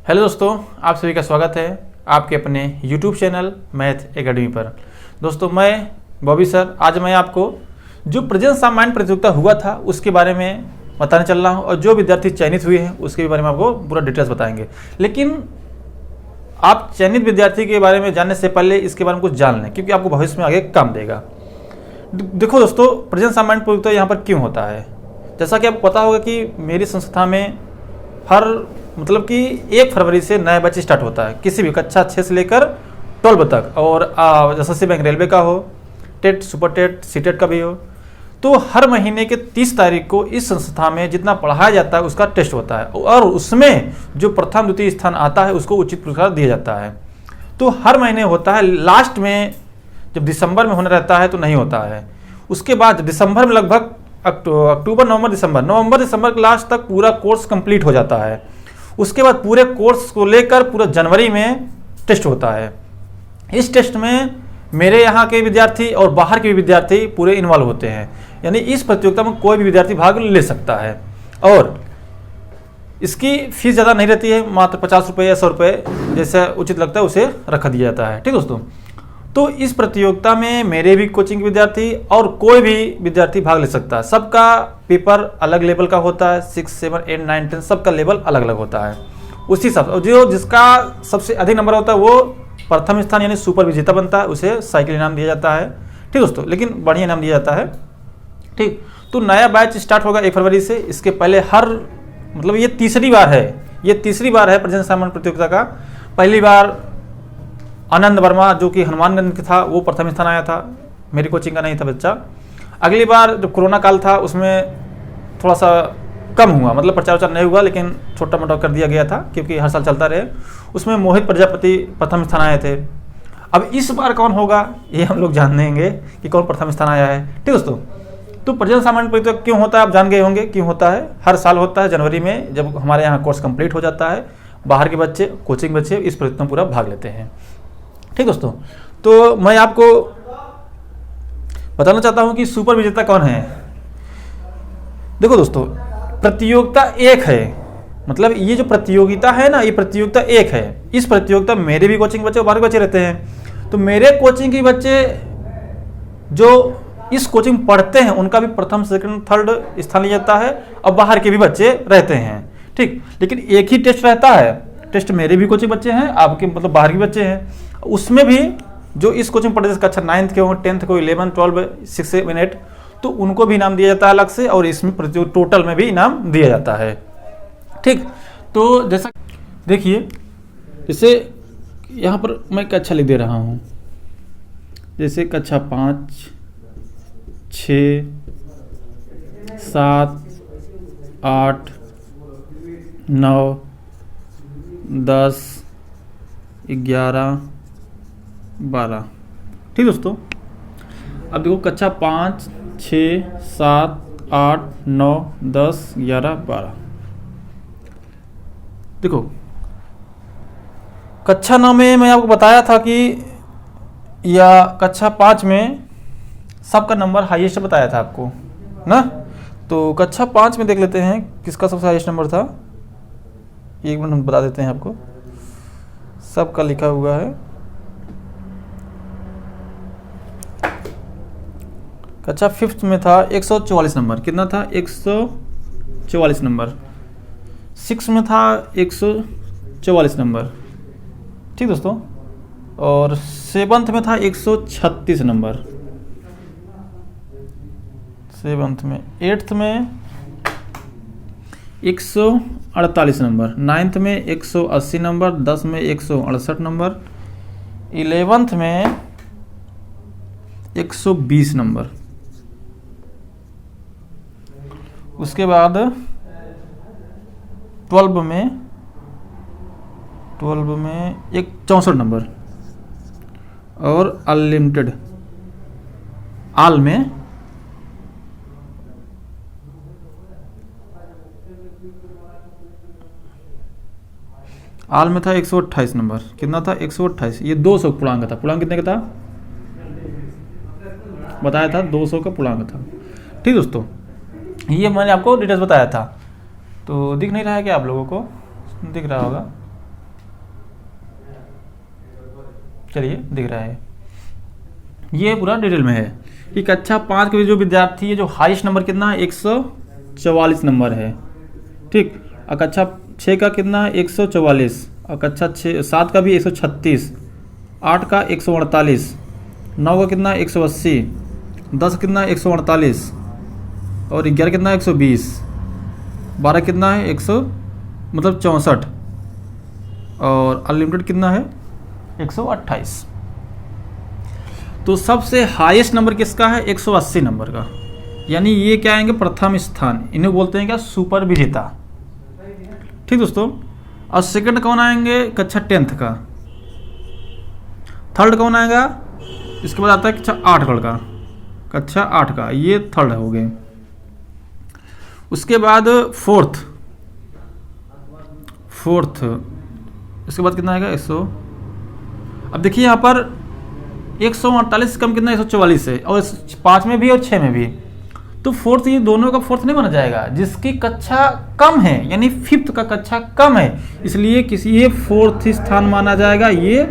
Hello दोस्तों, आप सभी का स्वागत है आपके अपने YouTube चैनल मैथ एकेडमी पर। दोस्तों मैं बॉबी सर, आज मैं आपको जो प्रेजेंट सामान्य प्रतियोगिता हुआ था उसके बारे में बताने चल रहा हूं और जो विद्यार्थी चयनित हुए हैं उसके बारे में आपको पूरा डिटेल्स बताएंगे। लेकिन आप चयनित विद्यार्थी के बारे में जानने से पहले इसके बारे में कुछ जान लें, क्योंकि आपको भविष्य में आगे काम देगा। देखो दोस्तों, प्रेजेंट सामान्य प्रतियोगिता यहाँ पर क्यों होता है। जैसा कि आपको पता होगा कि मेरी संस्था में कि 1 फरवरी से नया बैच स्टार्ट होता है, किसी भी कक्षा 6 से लेकर 12 तक। और जैसे बैंक रेलवे का हो, टेट, सुपर टेट, सीटेट का भी हो, तो हर महीने के 30 तारीख को इस संस्था में जितना पढ़ाया जाता है उसका टेस्ट होता है और उसमें जो प्रथम द्वितीय स्थान आता है उसको उचित पुरस्कार दिया जाता है। तो हर महीने होता है। लास्ट में जब दिसंबर में होने रहता है तो नहीं होता है। उसके बाद दिसंबर में लगभग अक्टूबर, नवंबर, दिसंबर के लास्ट तक पूरा कोर्स कंप्लीट हो जाता है। उसके बाद पूरे कोर्स को लेकर पूरा जनवरी में टेस्ट होता है। इस टेस्ट में मेरे यहाँ के विद्यार्थी और बाहर के भी विद्यार्थी पूरे इन्वॉल्व होते हैं, यानी इस प्रतियोगिता में कोई भी विद्यार्थी भाग ले सकता है। और इसकी फीस ज़्यादा नहीं रहती है, मात्र 50 रुपये या 100 रुपये, जैसे उचित लगता है उसे रखा दिया जाता है। ठीक दोस्तों, तो इस प्रतियोगिता में मेरे भी कोचिंग विद्यार्थी और कोई भी विद्यार्थी भाग ले सकता है। सबका पेपर अलग लेवल का होता है, 6, 7, 8, 9, 10 सबका लेवल अलग अलग होता है। उसी सब जिसका सबसे अधिक नंबर होता है वो प्रथम स्थान यानी सुपर विजेता बनता है, उसे साइकिल इनाम दिया जाता है। ठीक दोस्तों, लेकिन बढ़िया इनाम दिया जाता है। ठीक, तो नया बैच स्टार्ट होगा 1 फरवरी से। इसके पहले ये तीसरी बार है प्रेजेंट सामान्य प्रतियोगिता का। पहली बार आनंद वर्मा जो कि हनुमानगंज का था वो प्रथम स्थान आया था, मेरी कोचिंग का नहीं था बच्चा। अगली बार जब कोरोना काल था उसमें थोड़ा सा कम हुआ, प्रचार नहीं हुआ, लेकिन छोटा मोटा कर दिया गया था क्योंकि हर साल चलता रहे। उसमें मोहित प्रजापति प्रथम स्थान आए थे। अब इस बार कौन होगा ये हम लोग जान लेंगे कि कौन प्रथम स्थान आया है। ठीक दोस्तों, तो प्रेजेंट सामान्य प्रतियोगिता क्यों होता है आप जान गए होंगे क्यों होता है। हर साल होता है जनवरी में, जब हमारे यहाँ कोर्स कंप्लीट हो जाता है। बाहर के बच्चे, कोचिंग बच्चे इस प्रतियोगिता में पूरा भाग लेते हैं। ठीक दोस्तों, तो मैं आपको बताना चाहता हूं कि सुपर विजेता कौन है। देखो दोस्तों, प्रतियोगिता एक है, ये जो प्रतियोगिता है ना, ये प्रतियोगिता एक है। इस प्रतियोगिता में मेरे भी कोचिंग बच्चे और बाहर के बच्चे रहते हैं। तो मेरे कोचिंग के बच्चे जो इस कोचिंग पढ़ते हैं उनका भी प्रथम, सेकंड, थर्ड स्थान लिया जाता है और बाहर के भी बच्चे रहते हैं। ठीक, लेकिन एक ही टेस्ट रहता है। टेस्ट मेरे भी कोचिंग बच्चे हैं, आपके बाहर के बच्चे हैं। उसमें भी जो इस कोचिंग पढ़ते हैं कक्षा 9th के हो, 10th को, 11, 12, 6, 7, 8, तो उनको भी इनाम दिया जाता है अलग से, और इसमें टोटल में भी इनाम दिया जाता है। ठीक, तो जैसा देखिए, जैसे यहाँ पर मैं कक्षा लिख दे रहा हूँ, जैसे कक्षा 5, 6, 7, 8, 9, 10, 11, 12। ठीक दोस्तों, अब देखो कक्षा 5, 6, 7, 8, 9, 10, 11, 12। देखो कक्षा 9 में मैं आपको बताया था कि, या कक्षा 5 में सबका नंबर हाईएस्ट बताया था आपको ना। तो कक्षा 5 में देख लेते हैं किसका सबसे हाईएस्ट नंबर था। 1 मिनट हम बता देते हैं आपको, सबका लिखा हुआ है। कक्षा 5th में था 144 नंबर। कितना था? 144 नंबर। 6 में था 144 नंबर। ठीक दोस्तों, और 7th में था 136 नंबर। 7th में, 8th में 148 नंबर, 9th में 180 नंबर, 10 में 168 नंबर, 11th में 120 नंबर। उसके बाद 12 में 64 नंबर, और अनलिमिटेड आल में था 128 नंबर। कितना था? 128। ये 200 पूर्णांक था। पूर्णांक कितने का था बताया था? 200 का पूर्णांक था। ठीक दोस्तों, ये मैंने आपको डिटेल्स बताया था। तो दिख नहीं रहा है क्या आप लोगों को? दिख रहा होगा। चलिए दिख रहा है, ये पूरा डिटेल में है कि कक्षा 5 के जो विद्यार्थी है जो हाईएस्ट नंबर कितना है 144 नंबर है, ठीक। और कक्षा 6 का कितना है 144, और कक्षा 7 का भी 136, 8 का 148, 9 का कितना है 180, 10 कितना है 148, और 11 कितना है 120, 12 कितना है 64, और अनलिमिटेड कितना है 128। तो सबसे हाईएस्ट नंबर किसका है 180 नंबर का, यानी ये क्या आएंगे प्रथम स्थान, इन्हें बोलते हैं क्या सुपर विजेता, ठीक दोस्तों। और सेकंड कौन आएंगे कक्षा 10th का, थर्ड कौन आएगा, इसके बाद आता है कक्षा 8 का, ये थर्ड हो गए। उसके बाद फोर्थ, इसके बाद कितना आएगा 100। अब देखिए यहाँ पर 148 कम कितना 144 है, और 5 में भी और 6 में भी, तो फोर्थ, ये दोनों का फोर्थ नहीं माना जाएगा, जिसकी कक्षा कम है यानी 5th का कक्षा कम है, इसलिए किसी ये 4th स्थान माना जाएगा, ये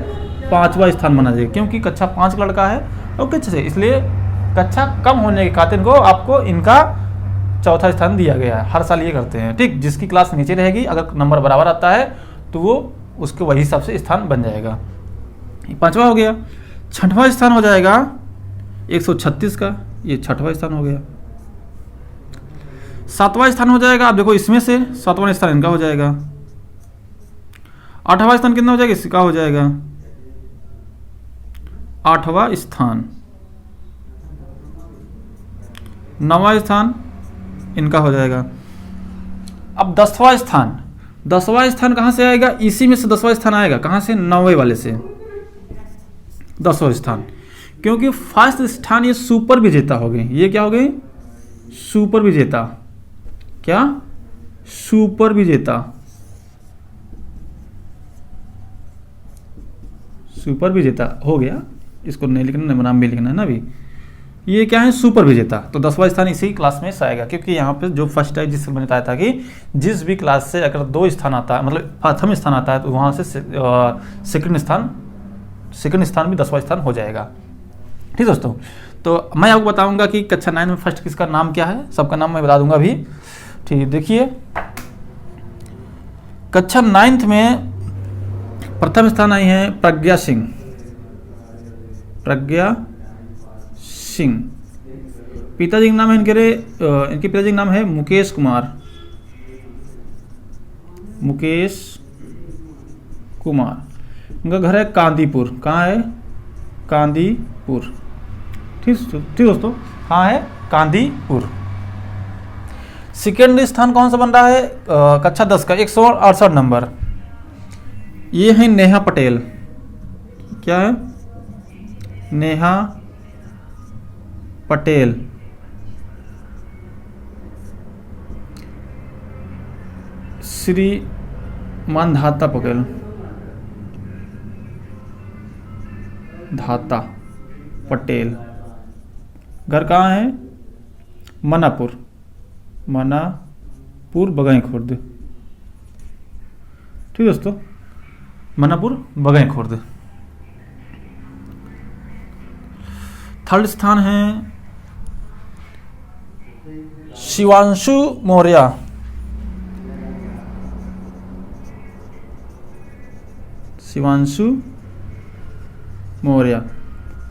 5वां स्थान माना जाएगा, क्योंकि कक्षा 5 का लड़का है और कक्षा से, इसलिए कक्षा कम होने के खातिर को आपको इनका 4था स्थान दिया गया है। हर साल ये करते हैं, ठीक। जिसकी क्लास नीचे रहेगी अगर नंबर बराबर आता है तो वो उसके वही हिसाब से स्थान बन जाएगा। 5वां हो गया। 6वां स्थान हो जाएगा 136 का, ये 6वां स्थान हो गया। 7वां स्थान हो जाएगा, आप देखो इसमें से 7वां स्थान इनका हो जाएगा। 8वां स्थान कितना हो जाएगा, इसका हो जाएगा 8वां स्थान। 9वां स्थान इनका हो जाएगा। अब 10वां स्थान कहाँ से आएगा, इसी में से 10वां स्थान आएगा, कहाँ से 9वें वाले से 10वां स्थान, क्योंकि फर्स्ट स्थान ये सुपर विजेता हो गए। ये क्या हो गए, सुपर विजेता। क्या, सुपर विजेता, सुपर विजेता हो गया। इसको नहीं लिखना, नाम भी लिखना है ना अभी। ये क्या है, सुपर विजेता। तो 10वां स्थान इसी क्लास में से आएगा, क्योंकि यहाँ पे जो फर्स्ट है, जिससे मैंने बताया था कि जिस भी क्लास से अगर 2 स्थान आता है, मतलब प्रथम स्थान आता है, तो वहाँ से सेकंड स्थान भी 10वां स्थान हो जाएगा। ठीक दोस्तों, तो मैं आपको बताऊंगा कि कक्षा 9 में फर्स्ट किसका नाम क्या है, सबका नाम मैं बता दूंगा अभी। ठीक, देखिए कक्षा 9th में प्रथम स्थान आई है प्रज्ञा सिंह। पिताजी का नाम है इनके पिताजी का नाम है मुकेश कुमार। इनका घर है कांदीपुर। कहाँ है, कांदीपुर। ठीक दोस्तों, कहाँ है, कांदीपुर। सेकेंड स्थान कौन सा बन रहा है, कक्षा 10 का 168 नंबर। ये है नेहा पटेल। क्या है, नेहा पटेल। श्री मानधाता पटेल, धाता पटेल। घर कहाँ है, मनापुर बगई खुर्द। ठीक दोस्तों, मनापुर बगई खुर्द। थर्ड स्थान है शिवांशु मौर्य।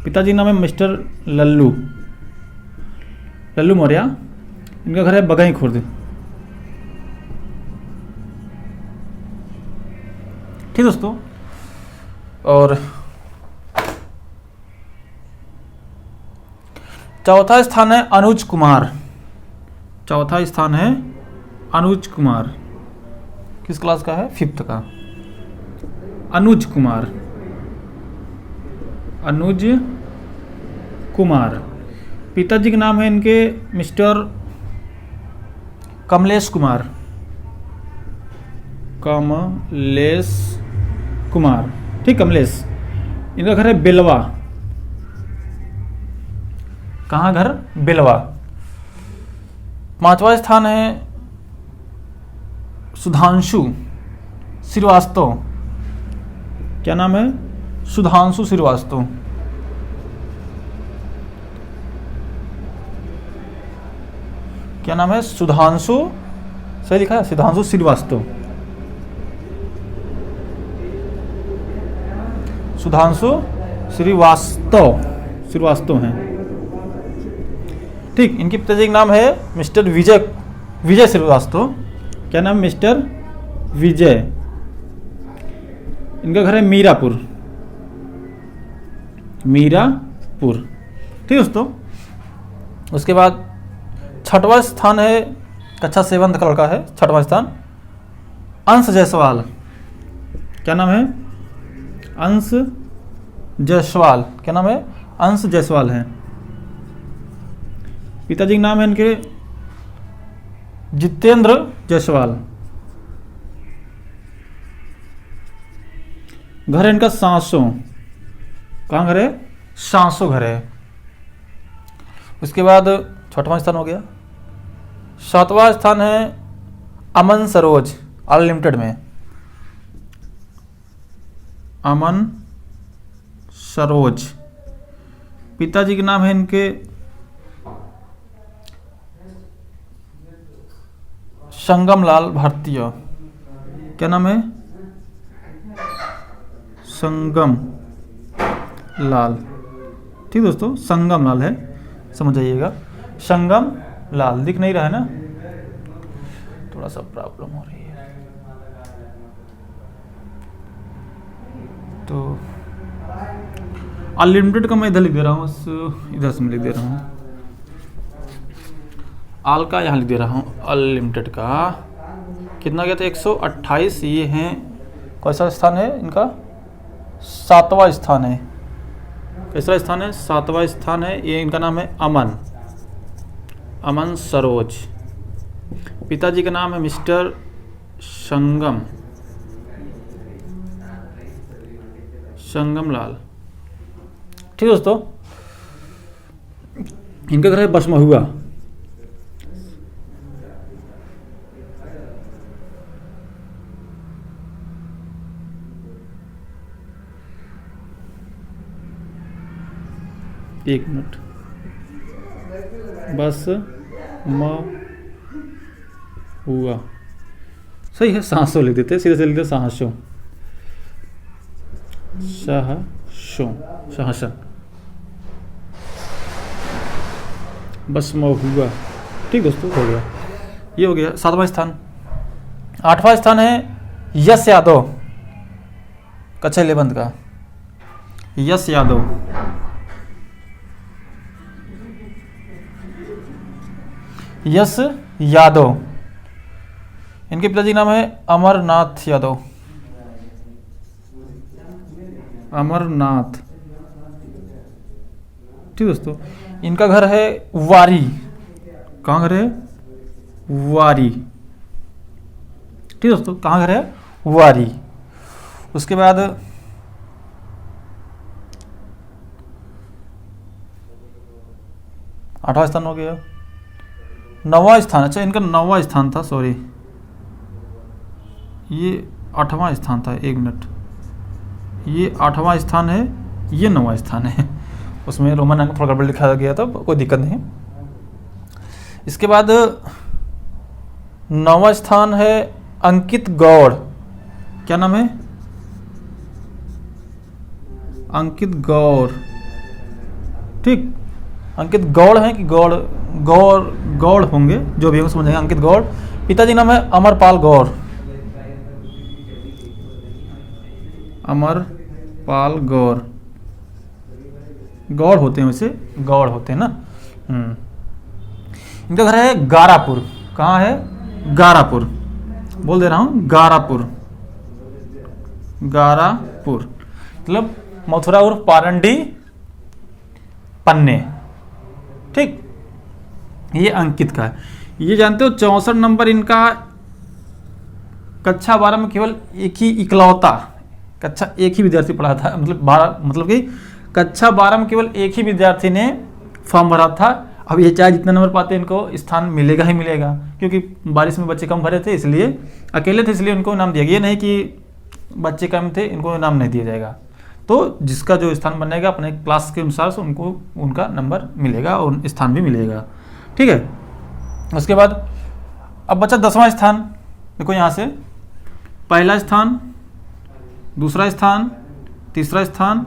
पिताजी नाम है मिस्टर लल्लू मौर्य। इनका घर है बगई खुर्द। ठीक दोस्तों, और चौथा स्थान है अनुज कुमार। किस क्लास का है, 5th का। अनुज कुमार। पिताजी के नाम है इनके मिस्टर कमलेश कुमार। ठीक, कमलेश। इनका घर है बेलवा। कहाँ घर, बेलवा। 5वां स्थान है सुधांशु श्रीवास्तव। क्या नाम है, सुधांशु श्रीवास्तव। क्या नाम है? सुधांशु, सही लिखा है, सुधांशु श्रीवास्तव। सुधांशु श्रीवास्तव हैं। ठीक, इनके पिताजी का नाम है मिस्टर विजय श्रीवास्तव। क्या नाम? मिस्टर विजय। इनका घर है मीरापुर। ठीक दोस्तों। उसके बाद छठवां स्थान है, कक्षा 7 का लड़का है, छठवां स्थान अंश जायसवाल। क्या नाम है? अंश जायसवाल। क्या नाम है? अंश जायसवाल है। पिताजी का नाम है इनके जितेंद्र जायसवाल। घर है इनका सांसो। कहाँ घर है? सांसो घर है। उसके बाद छठवां स्थान हो गया। सातवां स्थान है अमन सरोज अनलिमिटेड में। अमन सरोज। पिताजी के नाम है इनके संगम लाल भारतीय। क्या नाम है? संगम लाल। ठीक दोस्तों, संगम लाल है, समझ आइएगा। संगम लाल दिख नहीं रहा है ना, थोड़ा सा प्रॉब्लम हो रही है। तो अनलिमिटेड का मैं इधर लिख दे रहा हूँ, इधर से मैं लिख दे रहा हूँ। आल का यहाँ लिख दे रहा हूँ। अनलिमिटेड का कितना गया था? 128। ये हैं, कौन सा स्थान है इनका? 7वां स्थान है। कैसा स्थान है? 7वां स्थान है। ये इनका नाम है अमन सरोज। पिताजी का नाम है मिस्टर संगम लाल। ठीक दोस्तों, इनका घर है बसमहुआ। एक मिनट, बस हुआ सही है, सांसों लिख देते, सीधे से लिख देते सहसों। बस हुआ। ठीक दोस्तों, हो गया, ये हो गया 7वां स्थान। 8वां स्थान है यश यादव, कक्षा 11 का यश यादव। यश यादव, इनके पिताजी का नाम है अमरनाथ यादव। अमरनाथ। ठीक दोस्तों, इनका घर है वारी। कहाँ घर है? वारी। ठीक दोस्तों, कहाँ घर है? वारी। उसके बाद 8वां स्थान हो गया। 9वां स्थान, अच्छा इनका 9वां स्थान था, सॉरी ये 8वां स्थान था। एक मिनट, ये 8वां स्थान है, ये 9वां स्थान है। उसमें रोमन अंक थोड़ा गड़बड़ लिखा गया था, कोई दिक्कत नहीं। इसके बाद 9वां स्थान है अंकित गौड़। क्या नाम है? अंकित गौड़। ठीक, अंकित गौड़ है कि गौड़ होंगे, जो भी होंगे समझ जाएंगे। अंकित गौड़। पिताजी नाम है अमरपाल गौड़। अमरपाल गौड़। गौड़ होते हैं, वैसे गौड़ होते हैं ना। इनका घर है गारापुर। कहाँ है? गारापुर। बोल दे रहा हूँ, गारापुर। मतलब मथुरा उर्फ पारंडी पन्ने। ठीक, ये अंकित का है। ये जानते हो 64 नंबर इनका कक्षा 12 में केवल इकलौता कक्षा एक ही विद्यार्थी पढ़ा था। मतलब कि कक्षा 12 में केवल एक ही विद्यार्थी ने फॉर्म भरा था। अब ये चाहे जितने नंबर पाते इनको स्थान मिलेगा ही मिलेगा, क्योंकि बारिश में बच्चे कम भरे थे, इसलिए अकेले थे, इसलिए उनको इनाम दिया गया। ये नहीं कि बच्चे कम थे इनको इनाम नहीं दिया जाएगा। तो जिसका जो स्थान बनेगा अपने क्लास के अनुसार से उनको उनका नंबर मिलेगा और स्थान भी मिलेगा। ठीक है, उसके बाद अब बचा 10वां स्थान। देखो यहाँ से पहला स्थान, दूसरा स्थान, तीसरा स्थान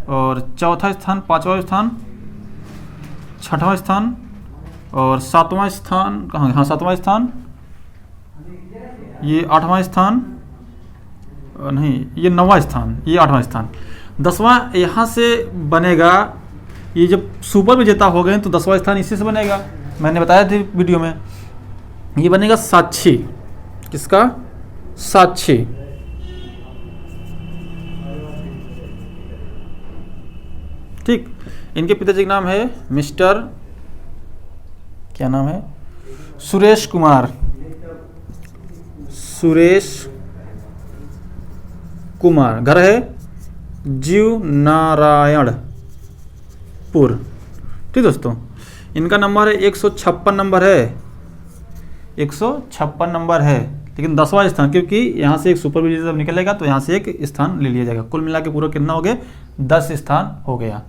और चौथा स्थान, पांचवा स्थान, छठवां स्थान और सातवां स्थान कहाँ? हाँ, सातवां स्थान, ये आठवां स्थान नहीं, ये 9वां स्थान, ये 8वां स्थान। 10वां यहाँ से बनेगा। ये जब सुपर विजेता हो गए तो 10वां स्थान इसी से बनेगा, मैंने बताया था वीडियो में। ये बनेगा साक्षी। किसका? साक्षी। ठीक, इनके पिताजी का नाम है मिस्टर, क्या नाम है? सुरेश कुमार। सुरेश कुमार। घर है जीव नारायणपुर। ठीक दोस्तों, इनका नंबर है 156 नंबर है, 156 नंबर है। लेकिन 10वां स्थान, क्योंकि यहाँ से एक सुपर विजेता जब निकलेगा तो यहाँ से एक स्थान ले लिया जाएगा। कुल मिला के पूरा कितना हो गया? 10 स्थान हो गया।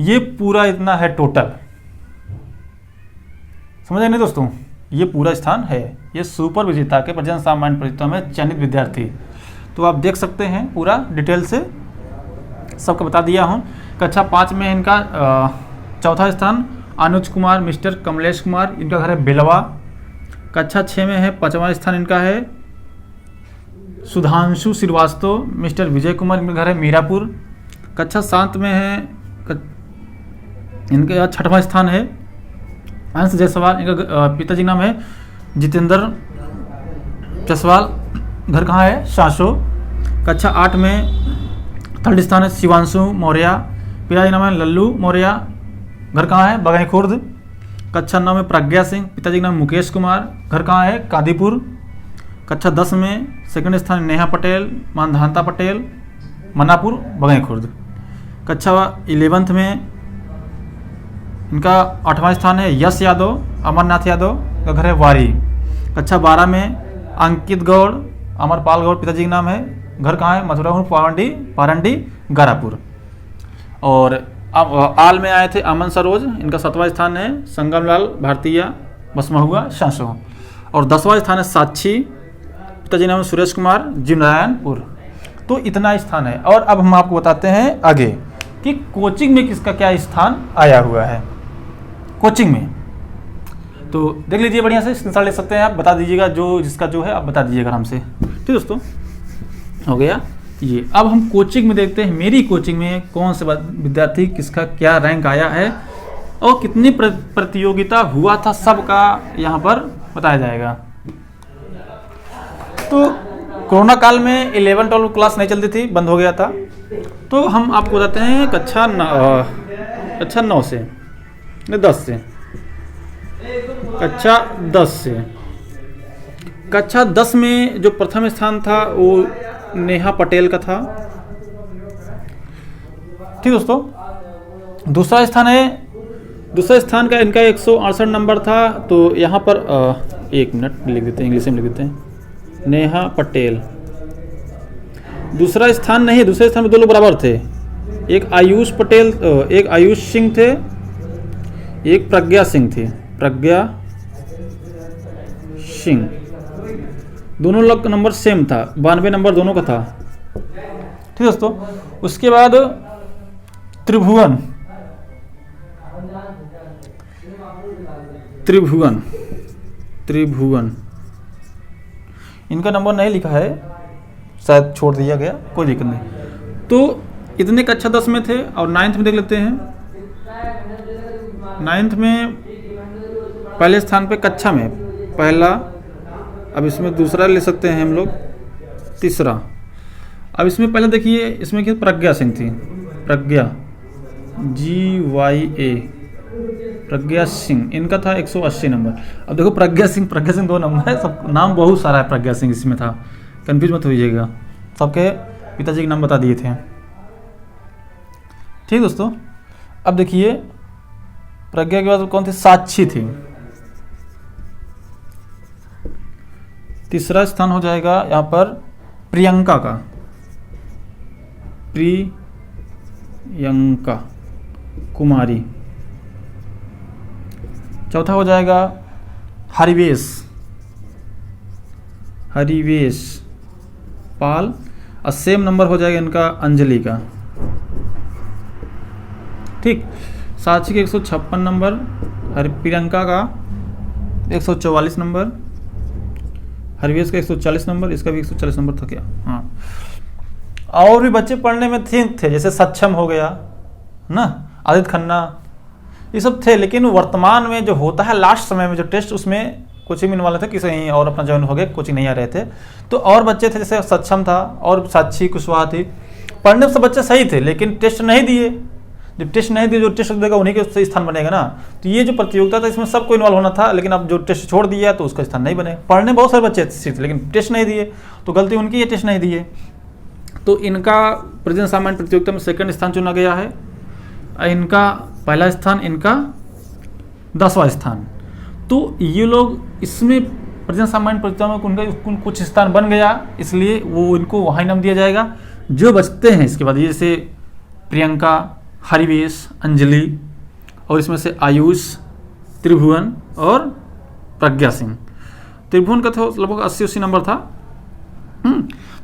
ये पूरा इतना है टोटल, समझ नहीं दोस्तों? ये पूरा स्थान है, ये सुपर विजेता के प्रजन सामान्य प्रतियोगिता में चयनित विद्यार्थी। तो आप देख सकते हैं पूरा डिटेल से सबको बता दिया हूँ। कक्षा 5 में इनका चौथा स्थान अनुज कुमार, मिस्टर कमलेश कुमार, इनका घर है बेलवा। कक्षा 6 में है 5वां स्थान इनका है सुधांशु श्रीवास्तव, मिस्टर विजय कुमार, इनका घर है मीरापुर। कक्षा 7 में है इनका 6वां स्थान है अंश जायसवाल, इनका पिताजी नाम है जितेंद्र जायसवाल, घर कहाँ है? शासो। कक्षा 8 में 3rd स्थान है शिवांशु मौर्य, पिताजी नाम है लल्लू मौर्य, घर कहाँ है? बगही खुर्द। कक्षा 9 में प्रज्ञा सिंह, पिताजी का नाम मुकेश कुमार, घर कहाँ है? कादीपुर। कक्षा 10 में 2nd स्थान नेहा पटेल, मानधानता पटेल, मनापुर, बगही खुर्द। कक्षा 11th में इनका 8वां स्थान है यश यादव, अमरनाथ यादव का घर है वारी। कक्षा 12 में अंकित गौड़, अमरपाल गौड़ पिताजी का नाम है, घर कहाँ है? मथुरापुर, पारंडी, गारापुर। और अब आल में आए थे अमन सरोज, इनका 7वां स्थान है संगमलाल भारतीय, बसमहुआ, शासो। और 10वां स्थान है साक्षी, पिताजी नाम है सुरेश कुमार, जीवनारायणपुर। तो इतना स्थान है। और अब हम आपको बताते हैं आगे कि कोचिंग में किसका क्या स्थान आया हुआ है। कोचिंग में तो देख लीजिए, बढ़िया से स्क्रीनशॉट ले सकते हैं आप, बता दीजिएगा जो जिसका जो है आप बता दीजिएगा आराम से। ठीक दोस्तों, हो गया ये। अब हम कोचिंग में देखते हैं मेरी कोचिंग में कौन से विद्यार्थी किसका क्या रैंक आया है और कितनी प्रतियोगिता हुआ था, सबका यहाँ पर बताया जाएगा। तो कोरोना काल में 11-12 क्लास नहीं चलती थी, बंद हो गया था। तो हम आपको बताते हैं कक्षा 9 से, 10 से, कक्षा 10 से। कक्षा 10 में जो प्रथम स्थान था वो नेहा पटेल का था। ठीक दोस्तों, दूसरा स्थान का इनका 168 नंबर था। तो यहाँ पर 1 मिनट लिख देते हैं, इंग्लिश में लिख देते हैं, नेहा पटेल। दूसरा स्थान नहीं, दूसरे स्थान में 2 लोग बराबर थे, एक आयुष पटेल, एक आयुष सिंह थे, एक प्रज्ञा सिंह थी, प्रज्ञा सिंह। दोनों लोग का नंबर सेम था, 92 नंबर दोनों का था। ठीक दोस्तों, उसके बाद त्रिभुवन इनका नंबर नहीं लिखा है, शायद छोड़ दिया गया, कोई दिक्कत नहीं। तो इतने कक्षा 10 में थे। और 9th में देख लेते हैं। 9th में पहले स्थान पे कक्षा में पहला, अब इसमें दूसरा ले सकते हैं हम लोग, तीसरा। अब इसमें पहले देखिए, इसमें क्या प्रज्ञा सिंह थी, प्रज्ञा GYA, प्रज्ञा सिंह, इनका था 180 नंबर। अब देखो प्रज्ञा सिंह 2 नंबर है, सब नाम बहुत सारा है प्रज्ञा सिंह इसमें था, कंफ्यूज मत होइएगा, सबके पिताजी के नाम बता दिए थे। ठीक दोस्तों, अब देखिए प्रज्ञा के बाद कौन थी? साक्षी थी। तीसरा स्थान हो जाएगा यहाँ पर प्रियंका का, प्रियंका कुमारी। चौथा हो जाएगा हरिवेश पाल, और सेम नंबर हो जाएगा इनका अंजलि का। ठीक, साक्षी का 156 नंबर, प्रियंका का 144 नंबर, हरवेश का 140 नंबर, इसका भी 140 नंबर था क्या? हाँ। और भी बच्चे पढ़ने में ठीक थे, जैसे सक्षम हो गया ना, आदित्य खन्ना, ये सब थे। लेकिन वर्तमान में जो होता है लास्ट समय में जो टेस्ट, उसमें कोचिंग मिलने वाले थे, किसी कहीं और अपना ज्वाइन हो गए, कोचिंग नहीं आ रहे थे। तो और बच्चे थे, जैसे सक्षम था और साक्षी कुशवाहा थी, पढ़ने में सब बच्चे सही थे, लेकिन टेस्ट नहीं दिए। जब टेस्ट नहीं दिए, जो टेस्ट देगा उन्हीं के उससे स्थान बनेगा ना। तो ये जो प्रतियोगिता था इसमें सबको इन्वॉल्व होना था, लेकिन अब जो टेस्ट छोड़ दिया तो उसका स्थान नहीं बने। पढ़ने बहुत सारे बच्चे अच्छे थे, लेकिन टेस्ट नहीं दिए, तो गलती उनकी, ये टेस्ट नहीं दिए। तो इनका प्रेजेंट सामान्य प्रतियोगिता में सेकंड स्थान चुना गया है, इनका पहला स्थान, इनका 10वां स्थान। तो ये लोग इसमें प्रेजेंट सामान्य प्रतियोगिता में उनका कुछ स्थान बन गया, इसलिए वो इनको वहाँ नाम दिया जाएगा। जो बचते हैं इसके बाद, जैसे प्रियंका, हरिवेश, अंजलि, और इसमें से आयुष, त्रिभुवन और प्रज्ञा सिंह। त्रिभुवन का था लगभग 80-80 नंबर था।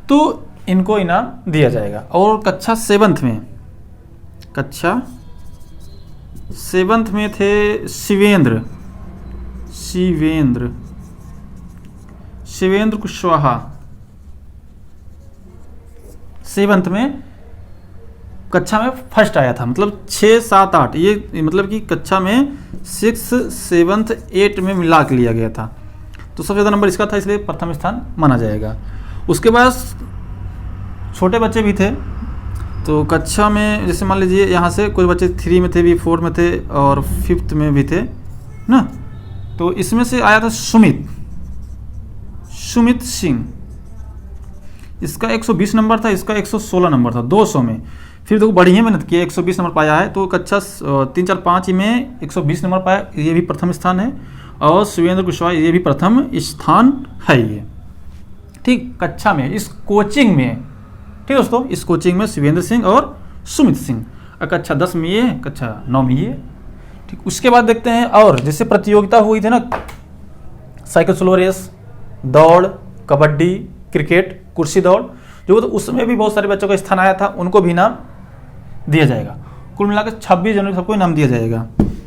तो इनको इनाम दिया जाएगा। और कक्षा 7th में थे शिवेंद्र कुशवाहा। 7th में कक्षा में फर्स्ट आया था, मतलब 6, 7, 8, ये मतलब कि कक्षा में 6, 7, 8 में मिला के लिया गया था। तो सबसे ज़्यादा नंबर इसका था, इसलिए प्रथम स्थान माना जाएगा। उसके बाद छोटे बच्चे भी थे, तो कक्षा में जैसे मान लीजिए यहाँ से कुछ बच्चे 3 में थे, भी 4 में थे और 5th में भी थे ना। तो इसमें से आया था सुमित सिंह, इसका 120 नंबर था, इसका 116 नंबर था 200 में। फिर देखो बढ़िया मेहनत की, 120 नंबर पाया है। तो कक्षा 3, 4, 5 में 120 नंबर पाया, ये भी प्रथम स्थान है। और शिवेंद्र कुशवाहा, ये भी प्रथम स्थान है ये। ठीक, कक्षा में, इस कोचिंग में, ठीक दोस्तों, इस कोचिंग में शिवेंद्र सिंह और सुमित सिंह। और कक्षा 10 में ये, कक्षा 9 में ये। ठीक, उसके बाद देखते हैं, और जैसे प्रतियोगिता हुई थी ना, साइकिल स्लो रेस, दौड़, कबड्डी, क्रिकेट, कुर्सी दौड़, जो तो उसमें भी बहुत सारे बच्चों का स्थान आया था, उनको भी इनाम दिया जाएगा। कुल मिलाकर 26 जनवरी सबको इनाम दिया जाएगा,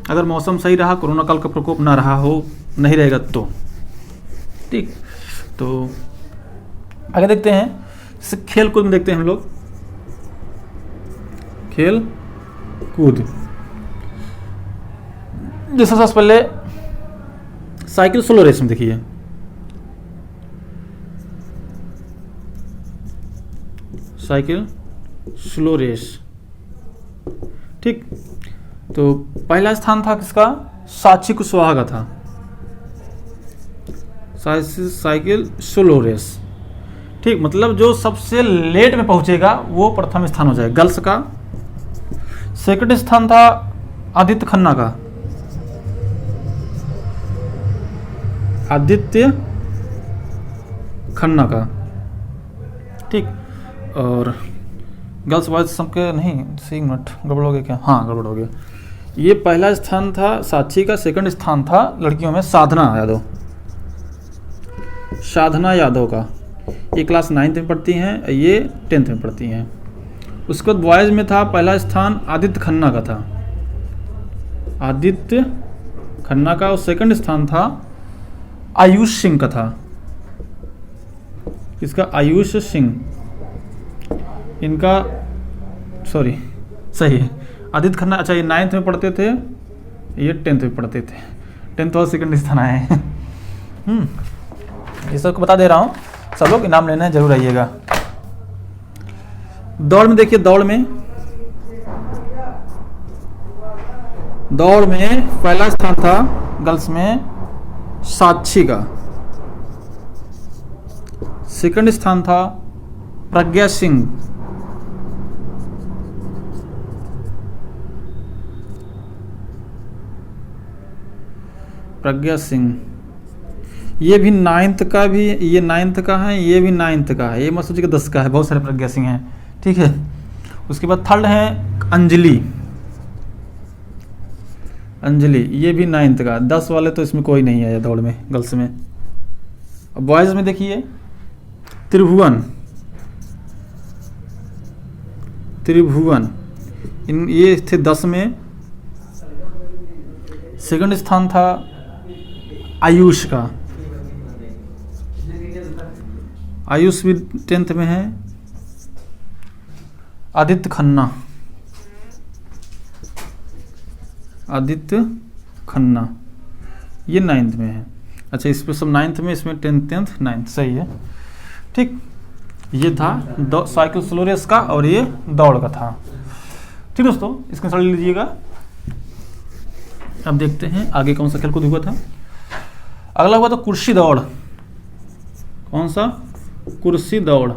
अगर मौसम सही रहा, कोरोना काल का प्रकोप ना रहा हो, नहीं रहेगा तो। ठीक, तो आगे देखते हैं, जैसे खेल कूद में देखते हैं हम लोग, खेल कूद। जैसे सबसे पहले साइकिल स्लो रेस में देखिए, साइकिल स्लो रेस। ठीक, तो पहला स्थान था किसका? साक्षी कुशवाहा का था, साइकिल स्लो रेस। ठीक, मतलब जो सबसे लेट में पहुंचेगा वो प्रथम स्थान हो जाएगा, गर्ल्स का। सेकंड स्थान था आदित्य खन्ना का, आदित्य खन्ना का। ठीक, और गर्ल्स बॉयज सबके नहीं, 1 मिनट, गड़बड़ हो गया क्या? हाँ, गड़बड़ हो गया। ये पहला स्थान था साक्षी का, सेकंड स्थान था लड़कियों में साधना यादव का। ये क्लास 9th में पढ़ती हैं, ये 10th में पढ़ती हैं। उसके बाद बॉयज़ में था, पहला स्थान आदित्य खन्ना का था, आदित्य खन्ना का। और सेकंड स्थान था आयुष सिंह का था, इसका आयुष सिंह, इनका सॉरी सही है, आदित्य खन्ना। अच्छा, ये 9th में पढ़ते थे, ये 10th में पढ़ते थे, 10th और सेकंड स्थान आए हैं। ये सबको बता दे रहा हूँ, सब लोग इनाम लेने जरूर आइएगा। दौड़ में देखिए, दौड़ में पहला स्थान था गर्ल्स में साक्षी का, सेकंड स्थान था प्रज्ञा सिंह, ये भी 9th का भी, ये 9th का है, ये भी 9th का है, ये मत सोचिए कि 10 का है, बहुत सारे प्रज्ञा सिंह हैं। ठीक है, उसके बाद थर्ड है अंजलि, अंजलि ये भी 9th का। 10 वाले तो इसमें कोई नहीं आया दौड़ में, गर्ल्स में। अब बॉयज़ में देखिए त्रिभुवन, त्रिभुवन ये थे 10 में। सेकंड स्थान था आयुष का, आयुष भी 10th में है। आदित्य खन्ना, आदित्य खन्ना ये 9th में है। अच्छा इस पे सब 9th में, इसमें 10th 9th सही है। ठीक, ये था साइकिल स्लो रेस का और ये दौड़ का था। ठीक दोस्तों, इसका स्क्रीनशॉट ले लीजिएगा। अब देखते हैं आगे कौन सा खेल कूद हुआ था। अगला हुआ तो कुर्सी दौड़। कौन सा? कुर्सी दौड़।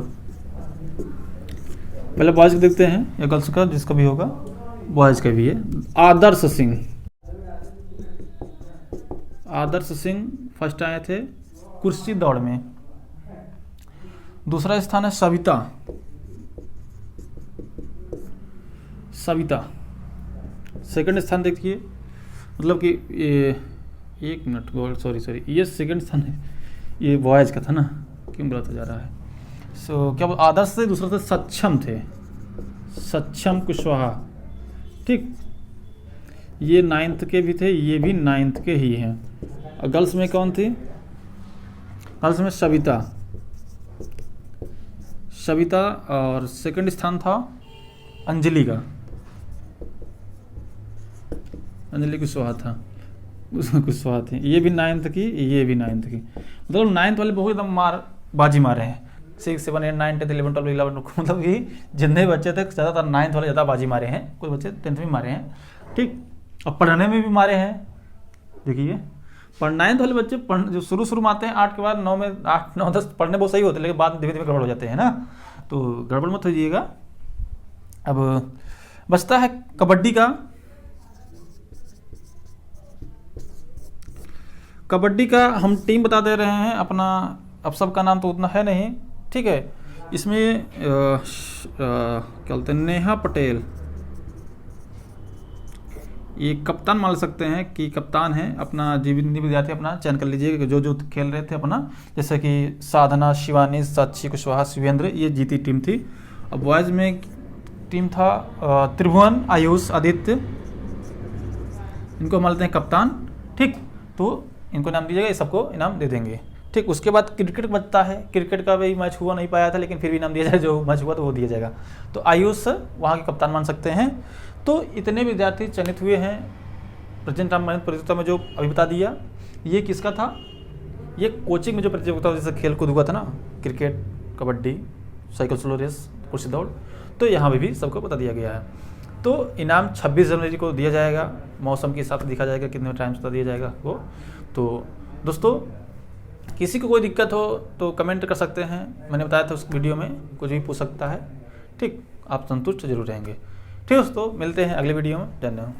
पहले बॉयज को देखते हैं या गर्ल्स का, जिसका भी होगा। बॉयज का भी है। आदर्श सिंह, आदर्श सिंह फर्स्ट आए थे कुर्सी दौड़ में। दूसरा स्थान है सविता, सविता सेकंड स्थान देखिए, मतलब कि ये 1 मिनट सॉरी ये सेकंड स्थान है, ये बॉयज का था ना, क्यों गलत जा रहा है। सो क्या आदर्श से दूसरा से सक्षम थे, सक्षम कुशवाहा। ठीक, ये 9th के भी थे, ये भी 9th के ही हैं। और गर्ल्स में कौन थी? गर्ल्स में सविता, सविता। और सेकंड स्थान था अंजलि का, अंजलि कुशवाहा था, कुशवाहा थी। ये भी 9th की, ये भी 9th की। मतलब 9th वाले बहुत एकदम बाजी मारे हैं। 6, 7, 8, 9, 10, 11, 12, 11 मतलब कि जितने बच्चे थे ज़्यादातर 9th वाले ज़्यादा बाजी मारे हैं। कुछ बच्चे 10th में मारे हैं। ठीक, और पढ़ने में भी मारे हैं। देखिए पर 9th वाले बच्चे जो शुरू में आते हैं 8 के बाद 9 में 8, 9, 10 पढ़ने बहुत सही होते हैं, लेकिन बाद में धीरे धीरे गड़बड़ हो जाते हैं ना, तो गड़बड़ मत होइएगा। अब बचता है कबड्डी का। कबड्डी का हम टीम बता दे रहे हैं अपना, अब सबका नाम तो उतना है नहीं। ठीक है, इसमें क्या बोलते हैं, नेहा पटेल ये कप्तान मान सकते हैं कि कप्तान है। अपना जीवन विद्यार्थी अपना चयन कर लीजिए जो जो खेल रहे थे अपना, जैसे कि साधना, शिवानी, साक्षी कुशवाहा, शिवेंद्र, ये जीती टीम थी। अब बॉयज़ में टीम था त्रिभुवन, आयुष, आदित्य, इनको मान लेते हैं कप्तान। ठीक, तो इनको नाम दीजिएगा, ये सबको इनाम दे देंगे। ठीक, उसके बाद क्रिकेट बचता है। क्रिकेट का भी मैच हुआ नहीं पाया था, लेकिन फिर भी इनाम दिया जाएगा, जो मैच हुआ तो वो दिया जाएगा। तो आयुष वहाँ के कप्तान मान सकते हैं। तो इतने विद्यार्थी चयनित हुए हैं प्रेजेंट टाइम प्रतियोगिता में, जो अभी बता दिया। ये किसका था? ये कोचिंग में जो प्रतियोगिता जैसे खेल कूद हुआ था ना, cricket, kabaddi, cycle slow race, कुर्सी दौड़, तो यहाँ भी सबको बता दिया गया है। तो इनाम 26 जनवरी को दिया जाएगा। मौसम के हिसाब से दिखा जाएगा कितने टाइम से दिया जाएगा वो। तो दोस्तों, किसी को कोई दिक्कत हो तो कमेंट कर सकते हैं। मैंने बताया था उस वीडियो में, कुछ भी पूछ सकता है। ठीक, आप संतुष्ट जरूर रहेंगे। ठीक दोस्तों, मिलते हैं अगले वीडियो में। धन्यवाद।